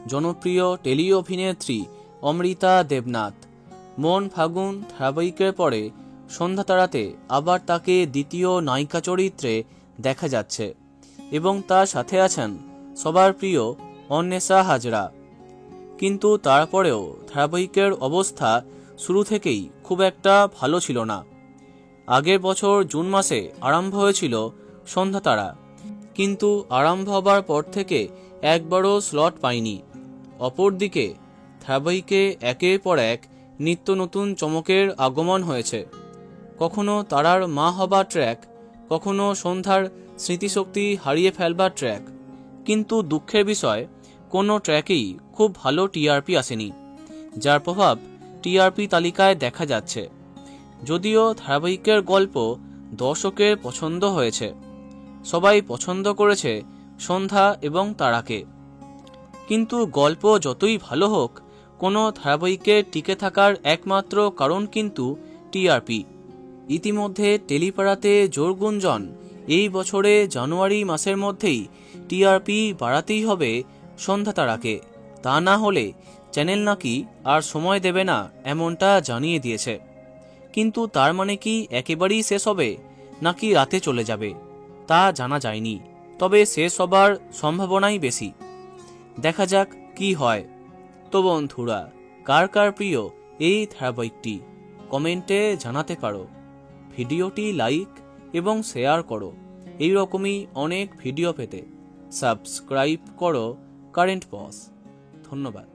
জনপ্রিয় টেলি অভিনেত্রী অমৃতা দেবনাথ। মন ফাগুন ধারাবাহিকের পরে সন্ধ্যা তারাতে আবার তাকে দ্বিতীয় নায়িকা চরিত্রে দেখা যাচ্ছে এবং তার সাথে আছেন সবার প্রিয় অন্বেষা হাজরা। কিন্তু তারপরেও ধারাবাহিকের অবস্থা শুরু থেকেই খুব একটা ভালো ছিল না। আগের বছর জুন মাসে আরম্ভ হয়েছিল সন্ধ্যা তারা, কিন্তু আরম্ভ হবার পর থেকে একবারও স্লট পায়নি। অপরদিকে ধারাবাহিকে একের পর এক নিত্য নতুন চমকের আগমন হয়েছে। কখনো তারার মা হবার ট্র্যাক, কখনো সন্ধ্যার স্মৃতিশক্তি হারিয়ে ফেলবার ট্র্যাক। কিন্তু দুঃখের বিষয়, কোনো ট্র্যাকেই খুব ভালো টিআরপি আসেনি, যার প্রভাব টিআরপি তালিকায় দেখা যাচ্ছে। যদিও ধারাবাহিকের গল্প দর্শকের পছন্দ হয়েছে, সবাই পছন্দ করেছে সন্ধ্যা এবং তারাকে, কিন্তু গল্প যতই ভালো হোক, কোনো ধারাবাহিকে টিকে থাকার একমাত্র কারণ কিন্তু টিআরপি। ইতিমধ্যে টেলিপাড়াতে জোর গুঞ্জন, এই বছরে জানুয়ারি মাসের মধ্যেই টিআরপি বাড়াতেই হবে সন্ধ্যা তারাকে, তা না হলে চ্যানেল নাকি আর সময় দেবে না, এমনটা জানিয়ে দিয়েছে। কিন্তু তার মানে কি একেবারেই শেষ হবে, নাকি রাতে চলে যাবে তা জানা যায়নি, তবে শেষ হবার সম্ভাবনাই বেশি। দেখা যাক কি হয়। তো বন্ধুরা, কার কার প্রিয় এই ধারাবাহিকটি কমেন্টে জানাতে পারো। ভিডিওটি লাইক এবং শেয়ার করো। এই রকমই অনেক ভিডিও পেতে সাবস্ক্রাইব করো কারেন্ট পজ। ধন্যবাদ।